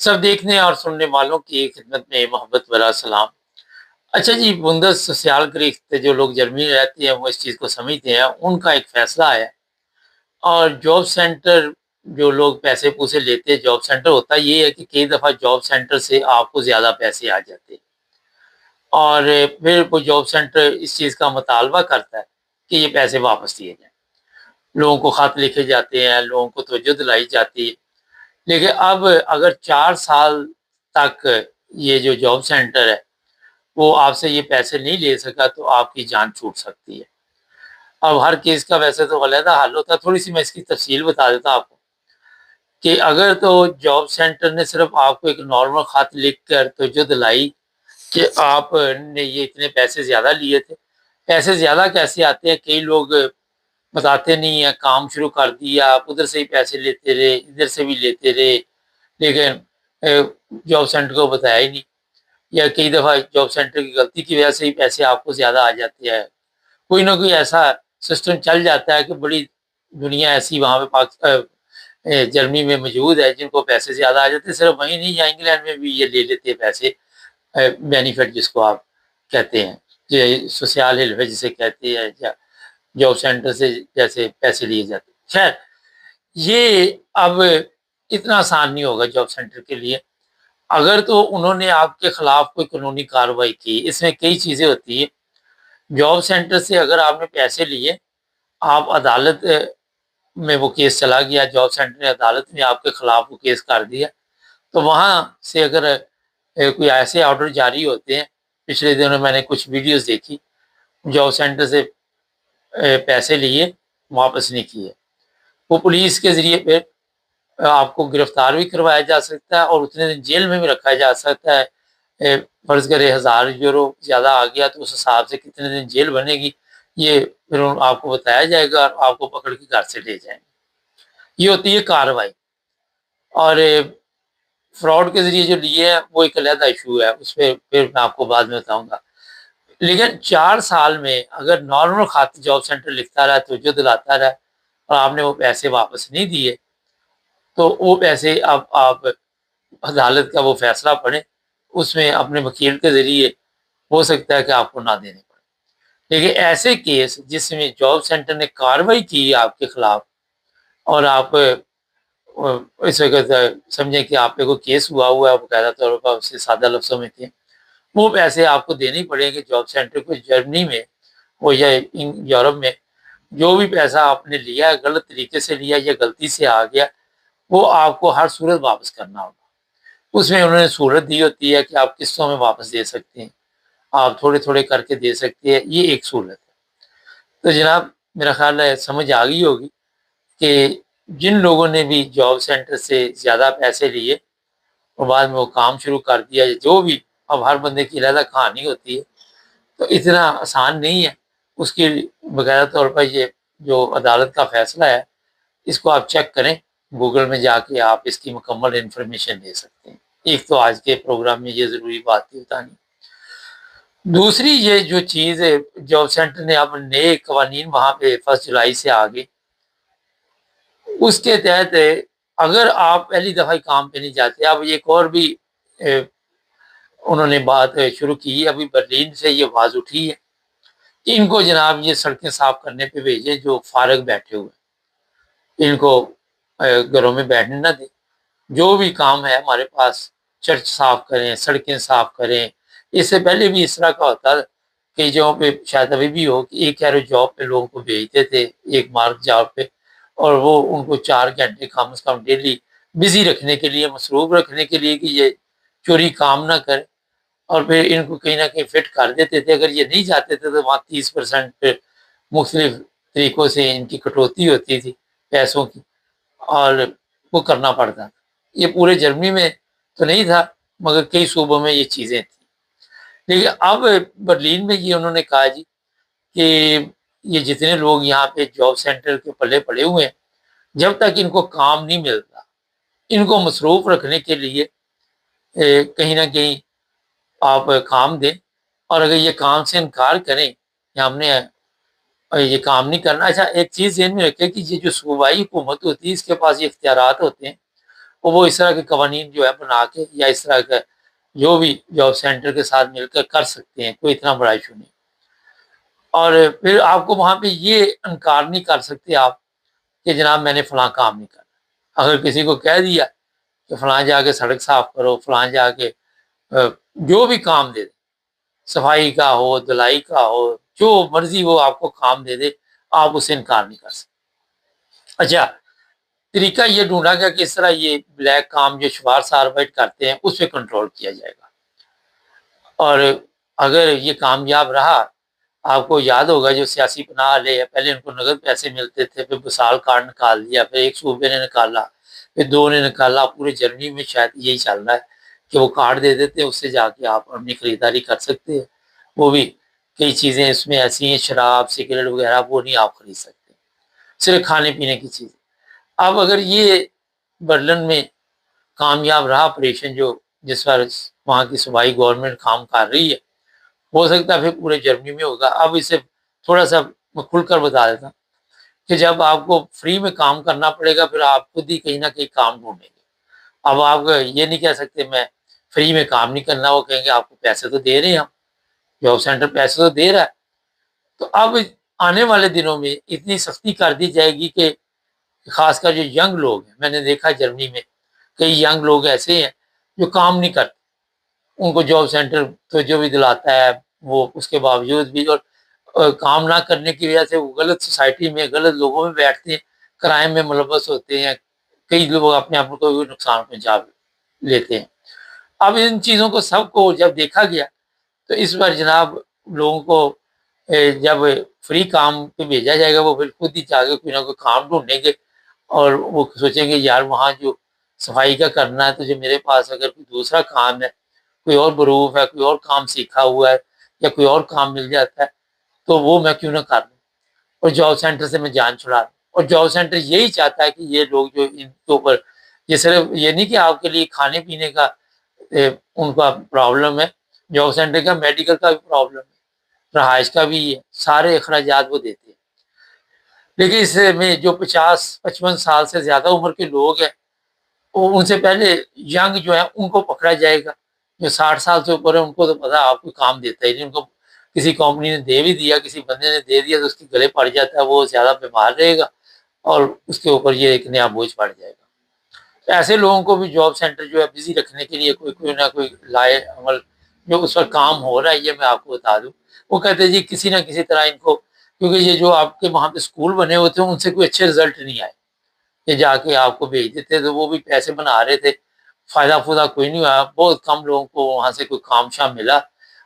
سب دیکھنے اور سننے والوں کی خدمت میں محبت بھرا سلام۔ اچھا جی، بندس سیال گریخت جو لوگ جرمنی میں رہتے ہیں وہ اس چیز کو سمجھتے ہیں، ان کا ایک فیصلہ ہے۔ اور جاب سینٹر جو لوگ پیسے پوسے لیتے ہیں، جاب سینٹر ہوتا یہ ہے کہ کئی دفعہ جاب سینٹر سے آپ کو زیادہ پیسے آ جاتے ہیں، اور پھر وہ جاب سینٹر اس چیز کا مطالبہ کرتا ہے کہ یہ پیسے واپس دیے جائیں۔ لوگوں کو خط لکھے جاتے ہیں، لوگوں کو توجہ دلائی جاتی ہے، لیکن اب اگر 4 سال تک یہ جو جاب سینٹر ہے وہ آپ سے یہ پیسے نہیں لے سکا تو آپ کی جان چھوٹ سکتی ہے۔ اب ہر کیس کا ویسے تو علیحدہ حل ہوتا ہے، تھوڑی سی میں اس کی تفصیل بتا دیتا آپ کو کہ اگر تو جاب سینٹر نے صرف آپ کو ایک نارمل خط لکھ کر توجہ دلائی کہ آپ نے یہ اتنے پیسے زیادہ لیے تھے، پیسے زیادہ کیسے آتے ہیں، کئی لوگ بتاتے نہیں ہیں، کام شروع کر دیا، آپ ادھر سے ہی پیسے لیتے رہے، ادھر سے بھی لیتے رہے، لیکن جاب سینٹر کو بتایا ہی نہیں، یا کئی دفعہ جاب سینٹر کی غلطی کی وجہ سے ہی پیسے آپ کو زیادہ آ جاتے ہیں۔ کوئی نہ کوئی ایسا سسٹم چل جاتا ہے کہ بڑی دنیا ایسی وہاں پہ جرمنی میں موجود ہے جن کو پیسے زیادہ آ جاتے ہیں، صرف وہیں نہیں، یا انگلینڈ میں بھی یہ لے لیتے ہیں پیسے، بینیفٹ جس کو آپ کہتے ہیں، یہ سوشل ہیلپ جسے کہتے ہیں، یا جاب سینٹر سے جیسے پیسے لیے جاتے ہیں۔ خیر، یہ اب اتنا آسان نہیں ہوگا جاب سینٹر کے لیے۔ اگر تو انہوں نے آپ کے خلاف کوئی قانونی کارروائی کی، اس میں کئی چیزیں ہوتی ہیں۔ جاب سینٹر سے اگر آپ نے پیسے لیے، آپ عدالت میں وہ کیس چلا گیا، جاب سینٹر نے عدالت میں آپ کے خلاف وہ کیس کر دیا، تو وہاں سے اگر کوئی ایسے آرڈر جاری ہوتے ہیں، پچھلے دنوں میں نے کچھ ویڈیوز دیکھی، جاب سینٹر سے پیسے لیے، واپس نہیں کیے، وہ پولیس کے ذریعے پہ آپ کو گرفتار بھی کروایا جا سکتا ہے اور اتنے دن جیل میں بھی رکھا جا سکتا ہے۔ فرض کرے 1000 یورو زیادہ آ گیا تو اس حساب سے کتنے دن جیل بنے گی، یہ پھر آپ کو بتایا جائے گا اور آپ کو پکڑ کے گھر سے لے جائیں گے۔ یہ ہوتی ہے کارروائی۔ اور فراڈ کے ذریعے جو لیے ہیں وہ ایک علیحدہ ایشو ہے، اس پہ پھر میں آپ کو بعد میں بتاؤں گا۔ لیکن 4 سال میں اگر نارمل خط جاب سینٹر لکھتا رہا، توجہ دلاتا رہا، اور آپ نے وہ پیسے واپس نہیں دیے، تو وہ پیسے اب آپ عدالت کا وہ فیصلہ پڑھیں، اس میں اپنے وکیل کے ذریعے ہو سکتا ہے کہ آپ کو نہ دینے پڑے۔ لیکن ایسے کیس جس میں جاب سینٹر نے کارروائی کی آپ کے خلاف، اور آپ اس وقت سمجھیں کہ آپ پہ کوئی کیس ہوا ہے، باقاعدہ طور پر اس سے سادہ لفظوں میں کہ وہ پیسے آپ کو دینے پڑیں گے جاب سینٹر کو۔ جرمنی میں وہ یا یورپ میں جو بھی پیسہ آپ نے لیا ہے، غلط طریقے سے لیا یا غلطی سے آ گیا، وہ آپ کو ہر صورت واپس کرنا ہوگا۔ اس میں انہوں نے صورت دی ہوتی ہے کہ آپ قسطوں میں واپس دے سکتے ہیں، آپ تھوڑے تھوڑے کر کے دے سکتے ہیں، یہ ایک صورت ہے۔ تو جناب، میرا خیال ہے سمجھ آ گئی ہوگی کہ جن لوگوں نے بھی جاب سینٹر سے زیادہ پیسے لیے اور بعد میں وہ کام شروع کر دیا، جو بھی، اب ہر بندے کی علیحدہ کہانی ہوتی ہے، تو اتنا آسان نہیں ہے۔ اس کی باقاعدہ طور پر یہ جو عدالت کا فیصلہ ہے، اس کو آپ چیک کریں، گوگل میں جا کے آپ اس کی مکمل انفارمیشن لے سکتے ہیں۔ ایک تو آج کے پروگرام میں یہ ضروری بات تھی بتانی۔ دوسری یہ جو چیز ہے، جاب سینٹر نے اب نئے قوانین وہاں پہ 1 جولائی سے آگے، اس کے تحت اگر آپ پہلی دفعہ کام پہ نہیں جاتے، اب ایک اور بھی انہوں نے بات شروع کی، ابھی برلین سے یہ آواز اٹھی ہے کہ ان کو جناب یہ سڑکیں صاف کرنے پہ بھیجیں جو فارغ بیٹھے ہوئے، ان کو گھروں میں بیٹھنے نہ دیں، جو بھی کام ہے ہمارے پاس، چرچ صاف کریں، سڑکیں صاف کریں۔ اس سے پہلے بھی اس طرح کا ہوتا ہے، کئی جگہوں پہ شاید ابھی بھی ہو کہ ایک ایرو جاب پہ لوگوں کو بھیجتے تھے، ایک مارک جاب پہ، اور وہ ان کو 4 گھنٹے کم از کم ڈیلی بزی رکھنے کے لیے، مصروف رکھنے کے لیے کہ یہ چوری کام نہ کرے، اور پھر ان کو کہیں نہ کہیں فٹ کر دیتے تھے۔ اگر یہ نہیں جاتے تھے تو وہاں 30% پہ مختلف طریقوں سے ان کی کٹوتی ہوتی تھی پیسوں کی، اور وہ کرنا پڑتا تھا۔ یہ پورے جرمنی میں تو نہیں تھا، مگر کئی صوبوں میں یہ چیزیں تھیں۔ لیکن اب برلین میں یہ انہوں نے کہا جی کہ یہ جتنے لوگ یہاں پہ جاب سینٹر کے پلے پڑے ہوئے ہیں، جب تک ان کو کام نہیں ملتا، ان کو مصروف رکھنے کے لیے کہیں نہ کہیں آپ کام دیں، اور اگر یہ کام سے انکار کریں کہ ہم نے یہ کام نہیں کرنا۔ اچھا، ایک چیز ذہن میں رکھے کہ یہ جو صوبائی حکومت ہوتی ہے، اس کے پاس یہ اختیارات ہوتے ہیں، اور وہ اس طرح کے قوانین جو ہے بنا کے یا اس طرح کا جو بھی جاب سینٹر کے ساتھ مل کر کر سکتے ہیں، کوئی اتنا بڑا ایشو نہیں۔ اور پھر آپ کو وہاں پہ یہ انکار نہیں کر سکتے آپ کہ جناب میں نے فلاں کام نہیں کرنا۔ اگر کسی کو کہہ دیا کہ فلاں جا کے سڑک صاف کرو، فلاں جا کے جو بھی کام دے دے، صفائی کا ہو، دلائی کا ہو، جو مرضی وہ آپ کو کام دے دے، آپ اسے انکار نہیں کر سکتے۔ اچھا، طریقہ یہ ڈھونڈا گیا کہ اس طرح یہ بلیک کام جو شمار ساربائٹ کرتے ہیں اس پہ کنٹرول کیا جائے گا۔ اور اگر یہ کامیاب رہا، آپ کو یاد ہوگا جو سیاسی پناہ لے، پہلے ان کو نقد پیسے ملتے تھے، پھر بسال کارڈ نکال دیا، پھر ایک صوبے نے نکالا، پھر دو نے نکالا، پورے جرمنی میں شاید یہی چل رہا ہے کہ وہ کارڈ دے دیتے ہیں، اس سے جا کے آپ اپنی خریداری کر سکتے ہیں۔ وہ بھی کئی چیزیں اس میں ایسی ہیں، شراب، سگریٹ وغیرہ، وہ نہیں آپ خرید سکتے، صرف کھانے پینے کی چیزیں۔ اب اگر یہ برلن میں کامیاب رہا آپریشن، جو جس پر وہاں کی صوبائی گورنمنٹ کام کر رہی ہے، ہو سکتا ہے پھر پورے جرمنی میں ہوگا۔ اب اسے تھوڑا سا میں کھل کر بتا دیتا ہوں کہ جب آپ کو فری میں کام کرنا پڑے گا، پھر آپ خود ہی کہیں نہ کہیں کام ڈھونڈیں گے۔ اب آپ یہ نہیں کہہ سکتے میں فری میں کام نہیں کرنا، وہ کہیں گے آپ کو پیسے تو دے رہے ہیں، ہم جاب سینٹر پیسے تو دے رہا ہے۔ تو اب آنے والے دنوں میں اتنی سختی کر دی جائے گی کہ خاص کر جو ینگ لوگ ہیں، میں نے دیکھا جرمنی میں کئی ینگ لوگ ایسے ہیں جو کام نہیں کرتے، ان کو جاب سینٹر تو جو بھی دلاتا ہے وہ اس کے باوجود بھی، اور کام نہ کرنے کی وجہ سے وہ غلط سوسائٹی میں، غلط لوگوں میں بیٹھتے ہیں، کرائم میں ملوث ہوتے ہیں، کئی لوگ اپنے آپ کو بھی نقصان پہنچا لیتے ہیں۔ اب ان چیزوں کو سب کو جب دیکھا گیا تو اس پر جناب لوگوں کو جب فری کام پہ بھیجا جائے گا، وہ پھر خود ہی جا کے کوئی نہ کوئی کام ڈھونڈیں گے، اور وہ سوچیں گے یار وہاں جو صفائی کا کرنا ہے تو جو میرے پاس اگر کوئی دوسرا کام ہے، کوئی اور بروف ہے، کوئی اور کام سیکھا ہوا ہے، یا کوئی اور کام مل جاتا ہے تو وہ میں کیوں نہ کر لوں، اور جاب سینٹر سے میں جان چھڑا دوں۔ اور جاب سینٹر یہی چاہتا ہے کہ یہ لوگ جو ان کے اوپر، یہ صرف یہ نہیں کہ آپ کے لیے کھانے پینے کا ان کا پرابلم ہے، جاب سینٹر کا میڈیکل کا بھی پرابلم ہے، رہائش کا بھی ہے، سارے اخراجات وہ دیتے ہیں۔ لیکن اس میں جو 50-55 سال سے زیادہ عمر کے لوگ ہیں، وہ ان سے پہلے ینگ جو ہے ان کو پکڑا جائے گا۔ جو 60 سال سے اوپر ہے ان کو تو پتا آپ کو کام دیتا ہی نہیں، ان کو کسی کمپنی نے دے بھی دیا، کسی بندے نے دے دیا تو اس کے گلے پڑ جاتا ہے، وہ زیادہ بیمار رہے گا اور اس کے اوپر یہ ایک نیا بوجھ پڑ جائے گا۔ تو ایسے لوگوں کو بھی جاب سینٹر جو ہے بزی رکھنے کے لیے کوئی نہ کوئی لائے عمل جو اس پر کام ہو رہا ہے، یہ میں آپ کو بتا دوں۔ وہ کہتے ہیں جی کسی نہ کسی طرح ان کو، کیونکہ یہ جو آپ کے وہاں پہ اسکول بنے ہوتے ہیں ان سے کوئی اچھے رزلٹ نہیں آئے، یہ جا کے آپ کو بھیج دیتے تو وہ بھی پیسے بنا رہے تھے، فائدہ فودہ کوئی نہیں ہوا، بہت کم لوگوں کو وہاں سے کوئی کام شام ملا،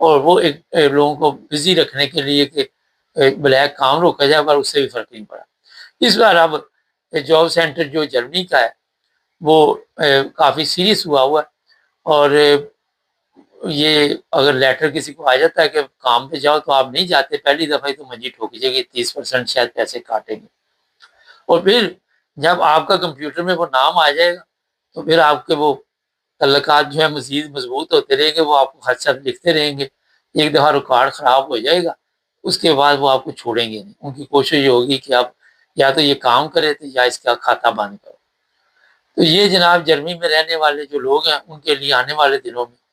اور وہ ایک لوگوں کو بزی رکھنے کے لیے کہ بلیک کام روکا جائے، پر اس سے بھی فرق نہیں پڑا۔ اس بار اب جاب سینٹر جو جرمنی کا ہے وہ کافی سیریس ہوا ہے، اور یہ اگر لیٹر کسی کو آ جاتا ہے کہ کام پہ جاؤ تو آپ نہیں جاتے، پہلی دفعہ ہی تو منجی ٹھوکی جائے گی، 30% شاید پیسے کاٹیں گے، اور پھر جب آپ کا کمپیوٹر میں وہ نام آ جائے گا تو پھر آپ کے وہ تعلقات جو ہے مزید مضبوط ہوتے رہیں گے، وہ آپ کو خط خط لکھتے رہیں گے۔ ایک دفعہ ریکارڈ خراب ہو جائے گا اس کے بعد وہ آپ کو چھوڑیں گے نہیں، ان کی کوشش یہ ہوگی کہ آپ یا تو یہ کام کرے تھے یا اس کا کھاتہ بند کرو۔ تو یہ جناب جرمنی میں رہنے والے جو لوگ ہیں ان کے لیے آنے والے دنوں میں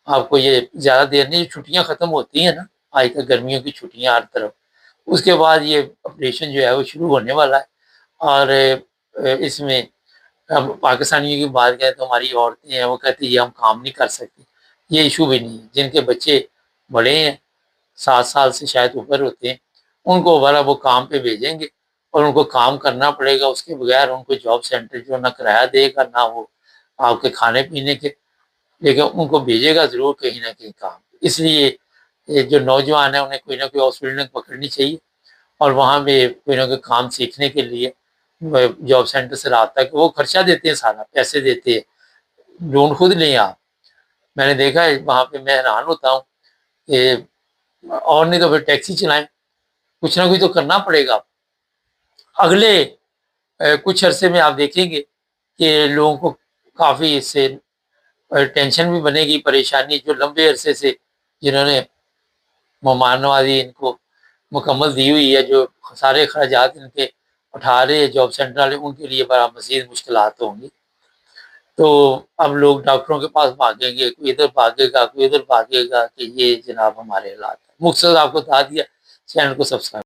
آپ کو یہ زیادہ دیر نہیں، چھٹیاں ختم ہوتی ہیں نا آج کل، گرمیوں کی چھٹیاں ہر طرف، اس کے بعد یہ آپریشن جو ہے وہ شروع ہونے والا ہے۔ اور اس میں اب پاکستانیوں کی بات کریں تو ہماری عورتیں ہیں وہ کہتی ہیں یہ ہم کام نہیں کر سکتے، یہ ایشو بھی نہیں ہے، جن کے بچے بڑے ہیں 7 سال سے شاید اوپر ہوتے ہیں ان کو والا وہ کام پہ بھیجیں گے، اور ان کو کام کرنا پڑے گا، اس کے بغیر ان کو جاب سینٹر جو نہ کرایہ دے گا نہ وہ آپ کے کھانے پینے کے، لیکن ان کو بھیجے گا ضرور کہیں نہ کہیں کام۔ اس لیے یہ جو نوجوان ہیں انہیں کوئی نہ کوئی ہاسپٹل پکڑنی چاہیے، اور وہاں پہ کوئی نہ کوئی کام سیکھنے کے لیے جاب سینٹر سے رابطہ، کہ وہ خرچہ دیتے ہیں، سارا پیسے دیتے ہیں، ڈھونڈ خود لیں آپ۔ میں نے دیکھا ہے وہاں پہ، میں حیران ہوتا ہوں کہ اور نہیں تو پھر ٹیکسی چلائیں، کچھ نہ کچھ تو کرنا پڑے گا۔ اگلے کچھ عرصے میں آپ دیکھیں گے کہ لوگوں کو کافی اس سے ٹینشن بھی بنے گی، پریشانی، جو لمبے عرصے سے جنہوں نے مہمان نوازی ان کو مکمل دی ہوئی ہے، جو سارے اخراجات ان کے اٹھا رہے ہیں جاب سینٹر والے، ان کے لیے بڑا مزید مشکلات ہوں گی۔ تو اب لوگ ڈاکٹروں کے پاس بھاگیں گے، کوئی ادھر بھاگے گا، کوئی ادھر بھاگے گا کہ یہ جناب ہمارے حالات ہیں۔ مختصر آپ کو بتا دیا، چینل کو سبسکرائب